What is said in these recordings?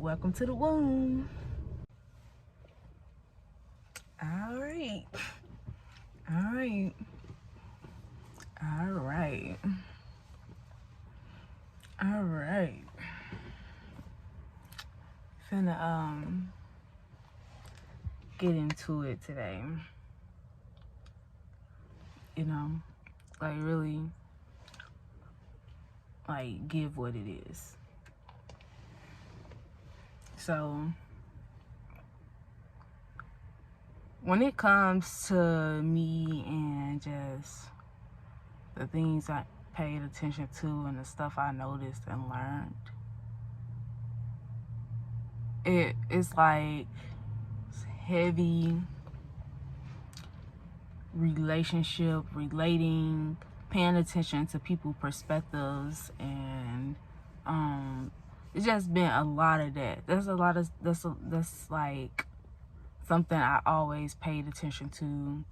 welcome to the womb. All right. Finna get into it today. Like really like give what it is. So when it comes to me and just the things I paid attention to and the stuff I noticed and learned, it's like heavy relating, paying attention to people's perspectives, and it's just been a lot of that. That's like something I always paid attention to.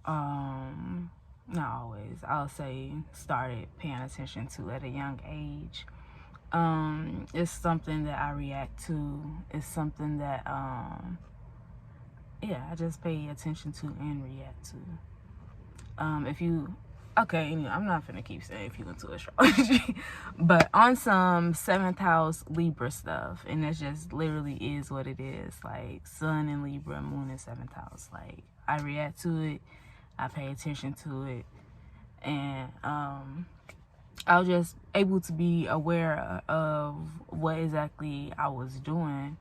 Not always, I'll say started paying attention to at a young age. It's something that I react to. It's something that I just pay attention to and react to. Anyway, I'm not gonna keep saying if you into astrology, but on some 7th house Libra stuff, and that just literally is what it is. Like sun in Libra, moon in 7th house. Like I react to it, I pay attention to it, and I was just able to be aware of what exactly I was doing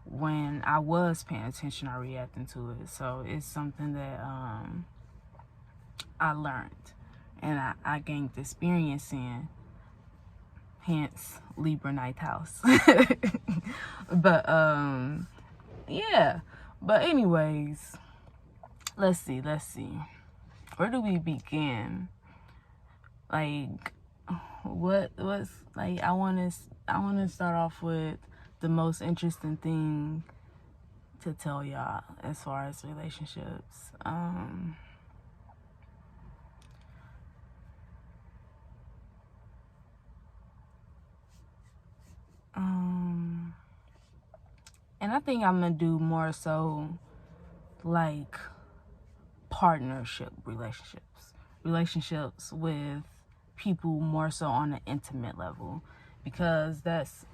when I was paying attention or reacting to it. So it's something that I learned and I gained experience in, hence Libra 9th house. But but anyways, let's see where do we begin? Like what's like I want to start off with the most interesting thing to tell y'all as far as relationships. And I think I'm gonna do more so like partnership relationships with people more so on an intimate level, because that's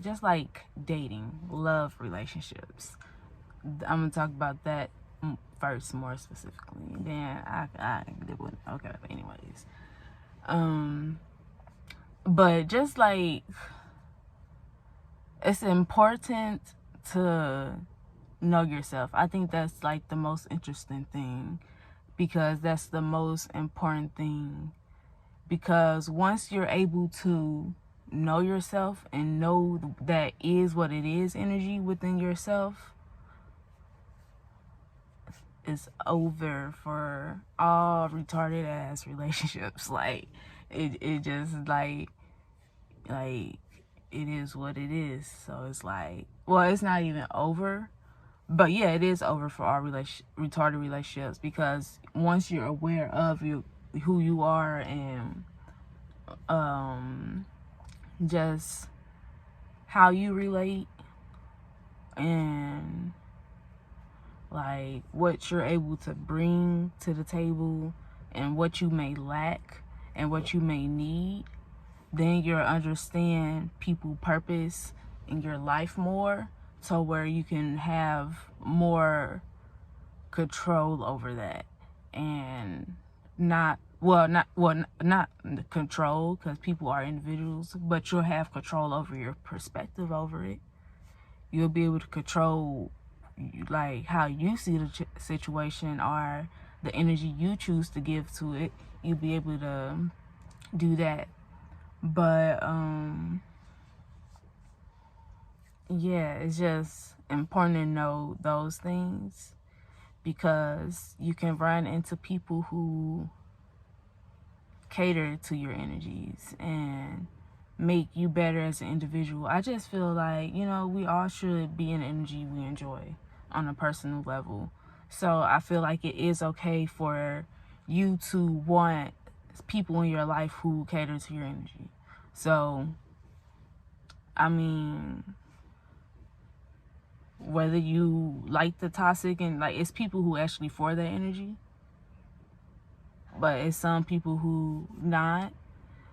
just like dating, love relationships. I'm gonna talk about that first more specifically, then anyways. But just like it's important to know yourself. I think that's like the most interesting thing, because that's the most important thing. Because once you're able to know yourself and know that is what it is energy within yourself, it's over for all retarded ass relationships. Like it just like it is what it is. So it's like, well, it's not even over, but yeah, it is over for all retarded relationships, because once you're aware of who you are and just how you relate and like what you're able to bring to the table and what you may lack and what you may need, then you'll understand people's purpose in your life more, so where you can have more control over that, and not control, because people are individuals, but you'll have control over your perspective over it. You'll be able to control like how you see the situation or the energy you choose to give to it. You'll be able to do that. But it's just important to know those things, because you can run into people who cater to your energies and make you better as an individual. I just feel like, we all should be an energy we enjoy on a personal level. So I feel like it is okay for you to want people in your life who cater to your energy. So, I mean, whether you like the toxic and like, it's people who actually for that energy, but it's some people who not.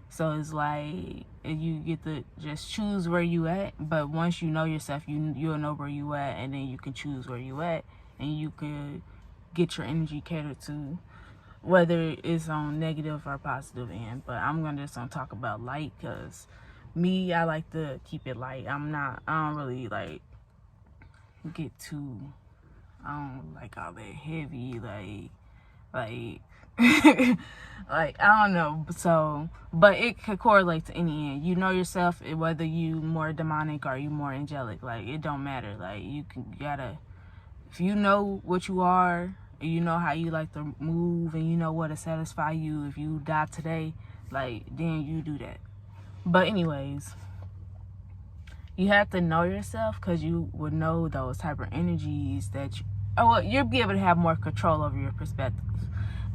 So it's like you get to just choose where you at. But once you know yourself, you'll know where you at, and then you can choose where you at, and you can get your energy catered to, whether it's on negative or positive end. But I'm gonna just talk about light, because me, I like to keep it light. I don't really like get too, I don't like all that heavy, like like, I don't know. So, but it could correlate to any end. You know yourself, whether you more demonic or you more angelic. Like, it don't matter. Like, you gotta, if you know what you are, and you know how you like to move, and you know what to satisfy you, if you die today, like, then you do that. But anyways, you have to know yourself, because you would know those type of energies that you'll be able to have more control over your perspective.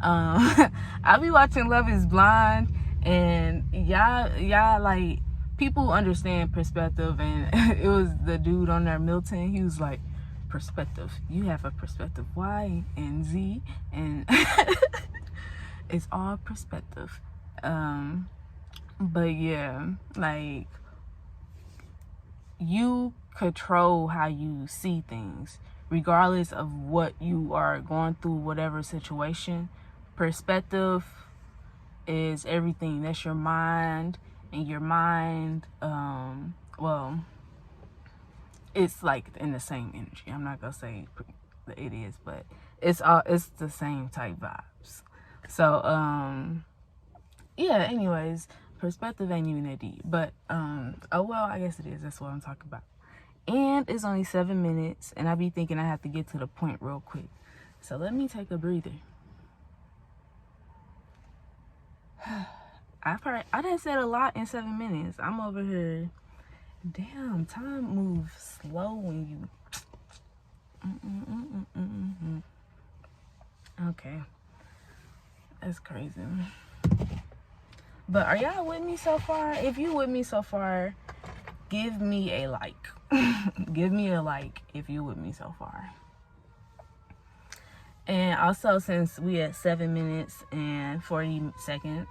I'll be watching Love is Blind, and y'all like, people understand perspective, and it was the dude on there, Milton. He was like, perspective, you have a perspective Y and Z, and it's all perspective. But yeah, like, you control how you see things, regardless of what you are going through, whatever situation. Perspective is everything. That's your mind, and your mind, well, it's like in the same energy. I'm not gonna say that it is, but it's the same type vibes. So yeah, anyways, perspective ain't even that deep, but oh well, I guess it is. That's what I'm talking about. And it's only 7 minutes, and I be thinking I have to get to the point real quick. So let me take a breather. I done said a lot in 7 minutes. I'm over here. Damn, time moves slow when you. Okay, that's crazy. But are y'all with me so far? If you with me so far, give me a like. Give me a like if you with me so far. And also, since we at 7 minutes and 40 seconds,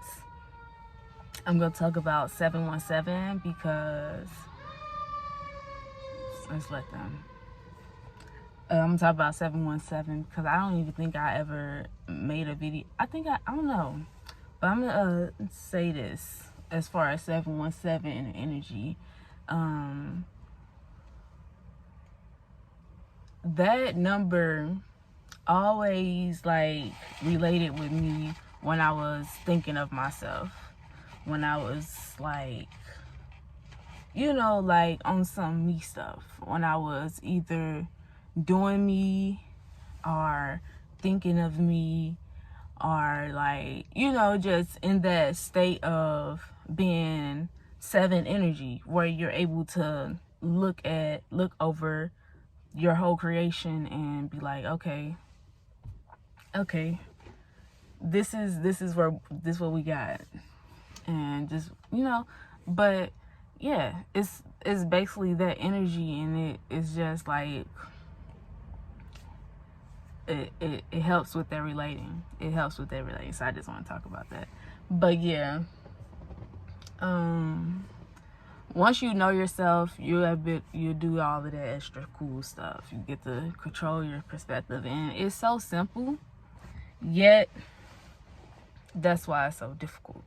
I'm gonna talk about 717, because let's let them. I'm gonna talk about 717 because I don't even think I ever made a video. I don't know, but I'm gonna say this as far as 717 and energy. That number always like related with me when I was thinking of myself, when I was like, like on some me stuff, when I was either doing me or thinking of me, or like, just in that state of being 7 energy, where you're able to look over your whole creation and be like, okay, this is what we got. And just, but yeah, it's basically that energy, and it's just like, it helps with that relating. So I just want to talk about that. But yeah, once you know yourself, you do all of that extra cool stuff. You get to control your perspective, and it's so simple, yet that's why it's so difficult.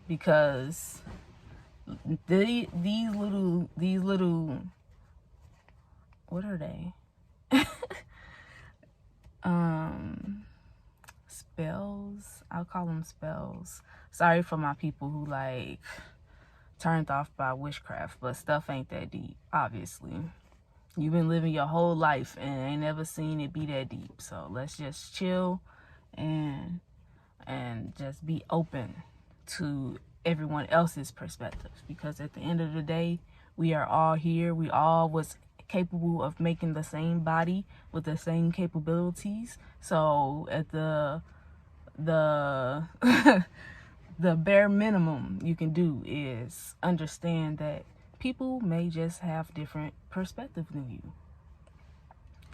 Because these little, what are they? Spells. I'll call them spells. Sorry for my people who like turned off by witchcraft, but stuff ain't that deep. Obviously, you've been living your whole life and ain't never seen it be that deep. So let's just chill and just be open to everyone else's perspective, because at the end of the day, we are all here. We all was capable of making the same body with the same capabilities. So at the the the bare minimum you can do is understand that people may just have different perspectives than you.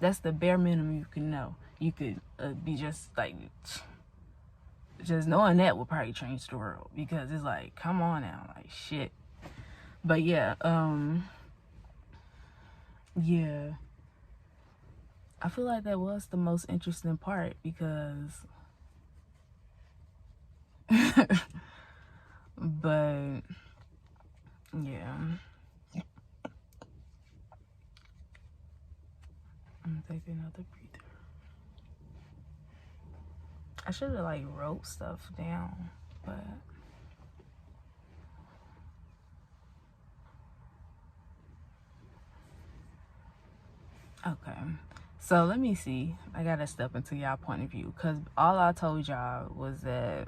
That's the bare minimum you can know. You could be just like, just knowing that would probably change the world, because it's like, come on now, like shit. But yeah, yeah, I feel like that was the most interesting part, because but yeah, I'm taking another breather. I should have like wrote stuff down, but okay. So let me see. I gotta step into y'all point of view, because all I told y'all was that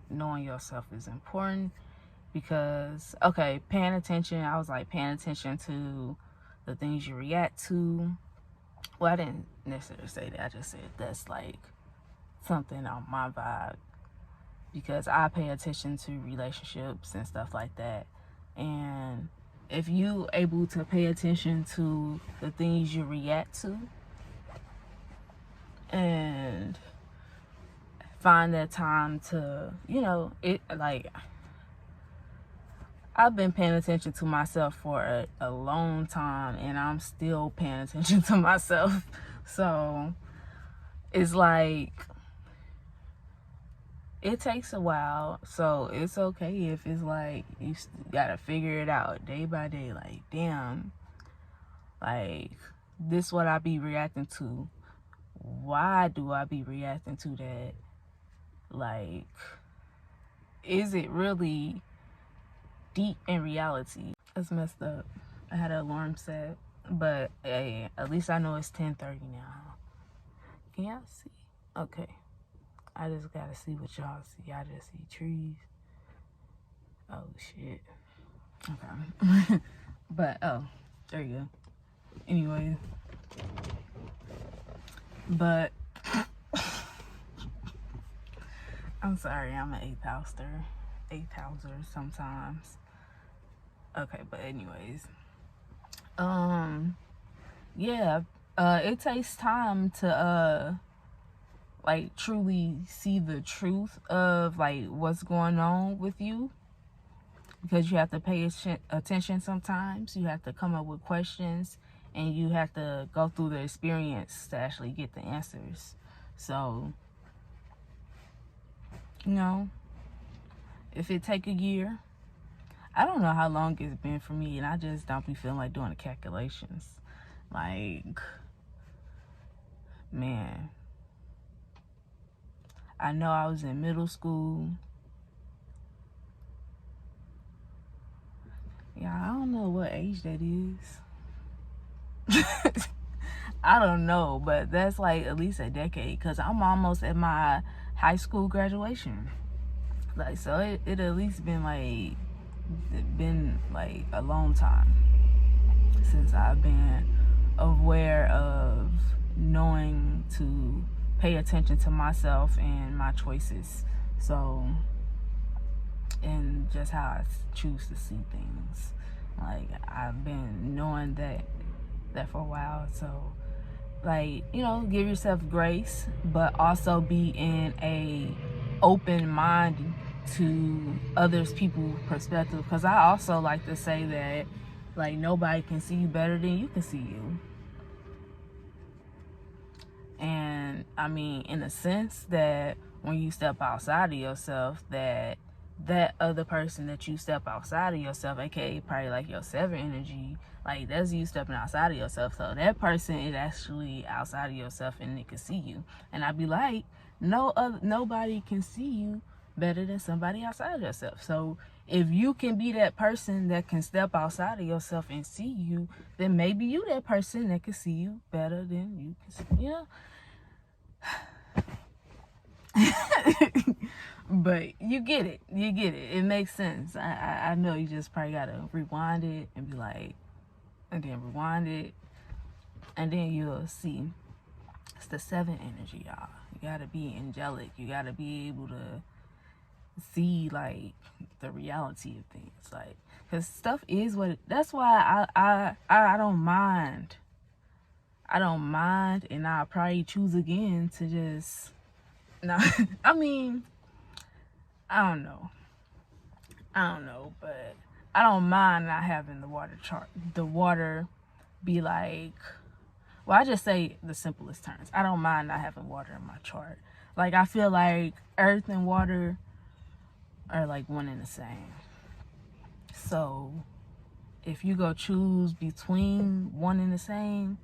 knowing yourself is important. Because, okay, paying attention, I was like paying attention to the things you react to. Well, I didn't necessarily say that. I just said that's like something on my vibe, because I pay attention to relationships and stuff like that. And if you able to pay attention to the things you react to and find that time to, you know, it like, I've been paying attention to myself for a long time, and I'm still paying attention to myself. So it's like, it takes a while. So it's okay if it's like you gotta figure it out day by day. Like, damn, like this what I be reacting to. Why do I be reacting to that? Like, is it really deep in reality? That's messed up. I had an alarm set, but hey, at least I know it's 10:30 now. Can y'all see? Okay, I just gotta see what y'all see. I just see trees. Oh shit. Okay. But oh, there you go. Anyway, but I'm sorry, I'm an eighth houser sometimes. Okay, but anyways, yeah, it takes time to like truly see the truth of like what's going on with you, because you have to pay attention. Sometimes you have to come up with questions, and you have to go through the experience to actually get the answers. So, you know, if it take a year, I don't know how long it's been for me, and I just don't be feeling like doing the calculations. Like, man, I know I was in middle school. Yeah, I don't know what age that is. I don't know, but that's like at least a decade, because I'm almost at my high school graduation. Like, so it at least been like a long time since I've been aware of knowing to pay attention to myself and my choices. So, and just how I choose to see things. Like, I've been knowing that for a while. So, like, you know, give yourself grace, but also be in a open mind to others people's perspective. Because I also like to say that, like, nobody can see you better than you can see you. And I mean, in a sense that when you step outside of yourself, that other person that you step outside of yourself, aka probably like your seven energy, like that's you stepping outside of yourself. So that person is actually outside of yourself, and it can see you. And I'd be like, nobody can see you better than somebody outside of yourself. So if you can be that person that can step outside of yourself and see you, then maybe you that person that can see you better than you can see. You know. But you get it. It makes sense. I know you just probably gotta rewind it and be like, and then rewind it And then you'll see it's the 7 energy, y'all. You gotta be angelic. You gotta be able to see like the reality of things, like, because stuff is what that's why I don't mind. And I'll probably choose again to just not. I mean, I don't know, but I don't mind not having the water chart, the water be like, well, I just say the simplest terms. I don't mind not having water in my chart. Like, I feel like earth and water are like one and the same. So if you go choose between one and the same,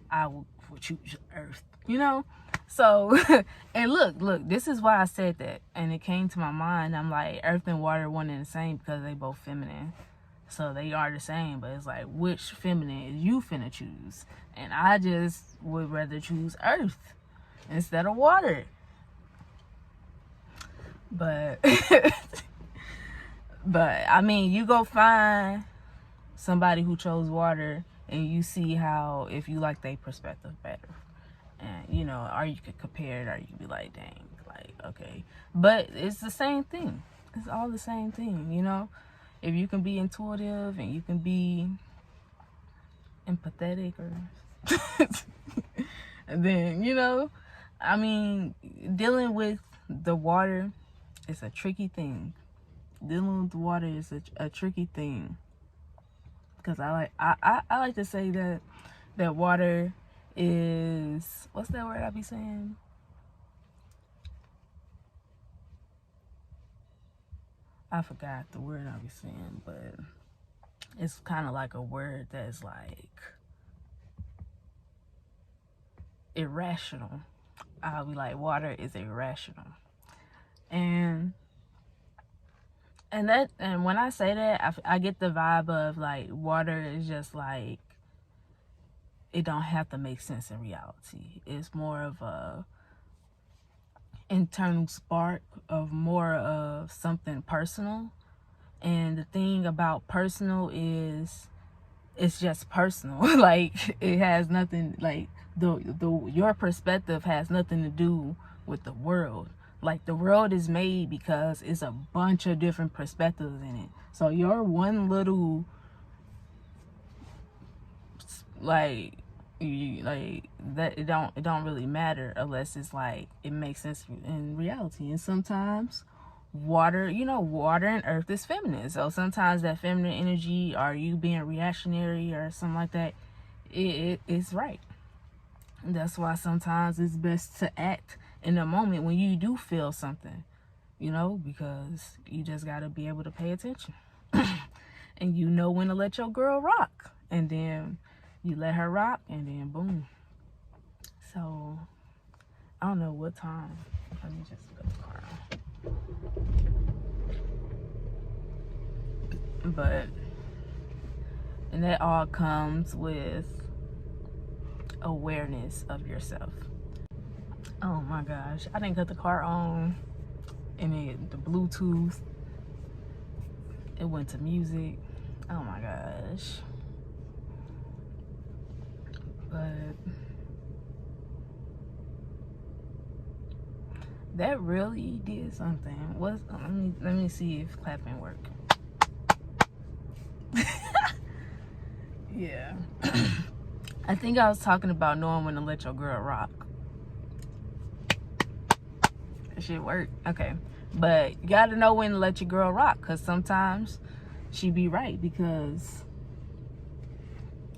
I will choose earth, you know? So, and look, this is why I said that. And it came to my mind. I'm like, earth and water are one and the same because they both feminine. So they are the same, but it's like, which feminine is you finna choose? And I just would rather choose earth instead of water. But, but I mean, you go find somebody who chose water and you see how, if you like their perspective better. And, you know, or you could compare it, or you could be like, dang, like, okay. But it's the same thing. It's all the same thing, you know? If you can be intuitive and you can be empathetic, or and then, you know, I mean, dealing with the water is a tricky thing. Dealing with the water is a tricky thing. Because I like to say that water is, what's that word I be saying? I forgot the word I be saying, but it's kind of like a word that's like irrational. I'll be like, water is irrational. And when I say that, I get the vibe of like, water is just like, it don't have to make sense in reality. It's more of a internal spark of more of something personal. And the thing about personal is, it's just personal. Like, it has nothing, like, your perspective has nothing to do with the world. Like, the world is made because it's a bunch of different perspectives in it. So your one little, like that, it don't really matter unless it's like it makes sense in reality. And sometimes water, you know, water and earth is feminine. So sometimes that feminine energy, or you being reactionary or something like that, it's right. And that's why sometimes it's best to act in the moment when you do feel something, you know, because you just got to be able to pay attention. And you know when to let your girl rock. And then you let her rock, and then boom. So, I don't know what time. Let me just put the car on. But, and that all comes with awareness of yourself. Oh my gosh. I didn't cut the car on. And the Bluetooth, it went to music. Oh my gosh. But that really did something. Let me see if clapping work. Yeah. I think I was talking about knowing when to let your girl rock. That shit work. Okay. But you gotta know when to let your girl rock, because sometimes she be right, because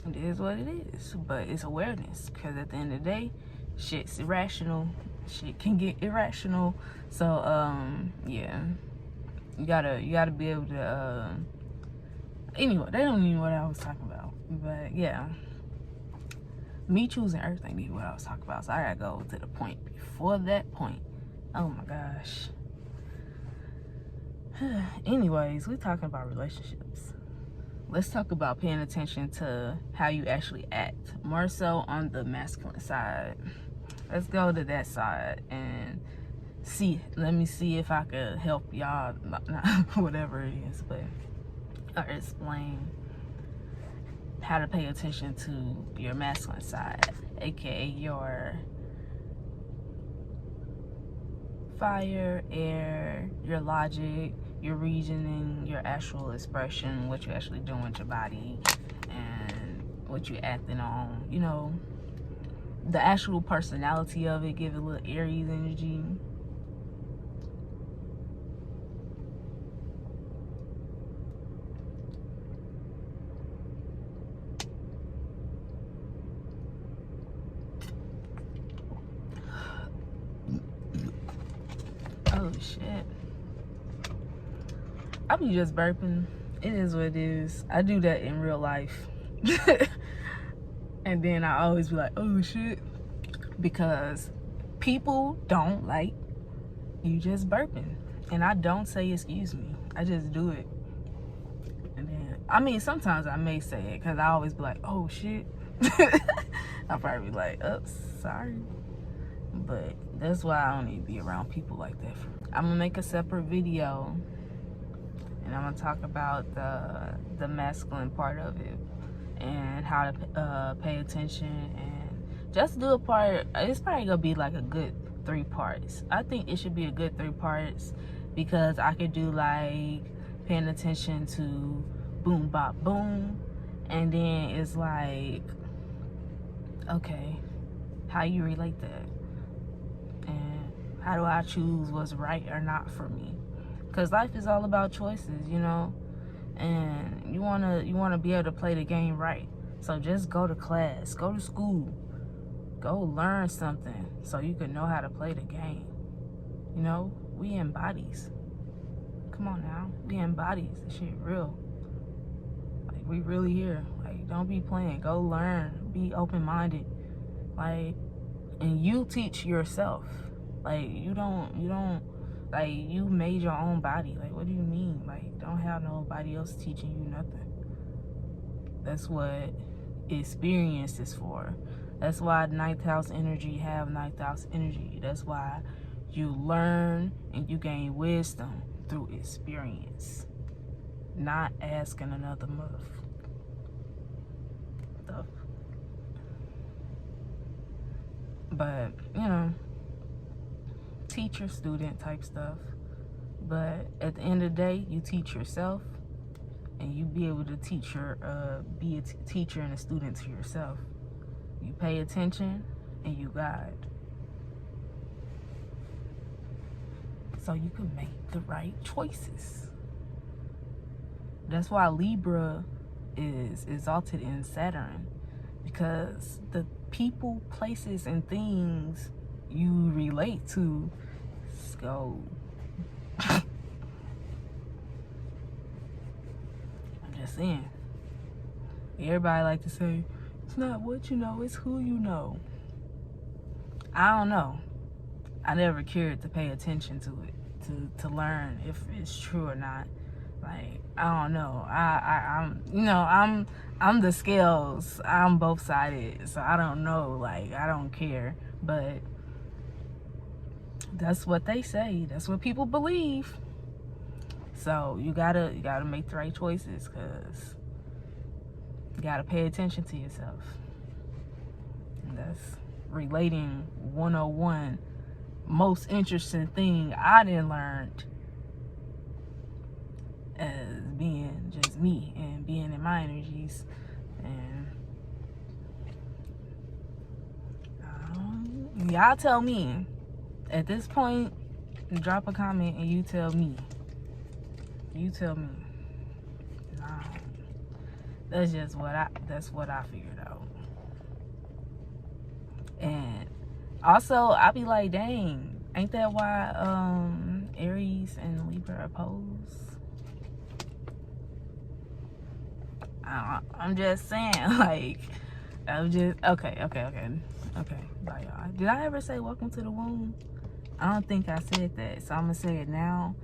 it is what it is. But it's awareness, because at the end of the day, shit's irrational. Shit can get irrational. So yeah, you gotta be able to anyway, they don't even know what I was talking about. But yeah, me choosing earth ain't even what I was talking about. So I gotta go to the point before that point. Oh my gosh. Anyways, we're talking about relationships. Let's talk about paying attention to how you actually act, more so on the masculine side. Let's go to that side and let me see if I could help y'all, whatever it is, but or explain. how to pay attention to your masculine side, aka your fire, air, your logic, your reasoning, your actual expression, what you actually doing with your body, and what you acting on, you know, the actual personality of it. Give it a little Aries energy. Oh shit, I be just burping. It is what it is. I do that in real life. And then I always be like, oh shit, because people don't like you just burping. And I don't say excuse me, I just do it. And then, I mean, sometimes I may say it, because I always be like, oh shit. I'll probably be like, oh, sorry. But that's why I don't need to be around people like that. I'm gonna make a separate video, and I'm gonna talk about the masculine part of it, and how to pay attention, and just do a part. It's probably gonna be like a good 3 parts. I think it should be a good 3 parts, because I could do like paying attention to boom bop boom, and then it's like, okay, how you relate that, and how do I choose what's right or not for me? Because life is all about choices, you know, and you wanna be able to play the game right. So just go to class, go to school, go learn something so you can know how to play the game. You know, we in bodies. Come on now, we in bodies. This shit real. Like, we really here. Like, don't be playing. Go learn. Be open-minded. Like, and you teach yourself. Like, you don't. Like, you made your own body. Like, what do you mean? Like, don't have nobody else teaching you nothing. That's what experience is for. That's why 9th house energy have 9th house energy. That's why you learn and you gain wisdom through experience. Not asking another motherfucker. But, you know, teacher student type stuff. But at the end of the day, you teach yourself, and you be able to teach be a teacher and a student to yourself. You pay attention and you guide, so you can make the right choices. That's why Libra is exalted in Saturn, because the people, places, and things you relate to go. I'm just saying. Everybody like to say, it's not what you know, it's who you know. I don't know. I never cared to pay attention to it, to learn if it's true or not. Like, I don't know. I'm, you know, I'm the scales. I'm both sided, so I don't know. Like, I don't care. But that's what they say. That's what people believe. So you gotta make the right choices, because you gotta pay attention to yourself. And that's relating 101. Most interesting thing I done learned as being just me and being in my energies. And y'all tell me at this point. Drop a comment and you tell me. Nah, that's what I figured out. And also, I be like, dang, ain't that why Aries and Libra oppose? I'm just saying, like, okay, bye y'all. Did I ever say welcome to the womb? I don't think I said that, so I'm gonna say it now,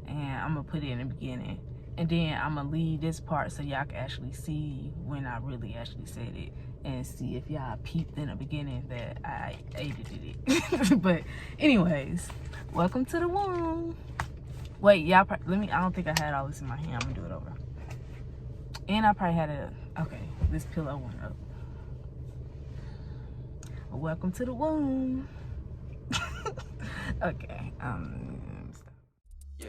and I'm gonna put it in the beginning, and then I'm gonna leave this part so y'all can actually see when I really actually said it, and see if y'all peeped in the beginning that I edited it. But anyways, welcome to the womb. Wait, y'all, I don't think I had all this in my hand. I'm gonna do it over. And I probably had Okay, this pillow went up. Welcome to the womb. Okay, stop. Yeah.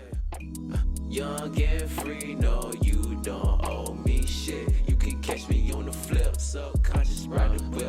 Young and free, no, you don't owe me shit. You can catch me on the flip, subconscious, ride the whip.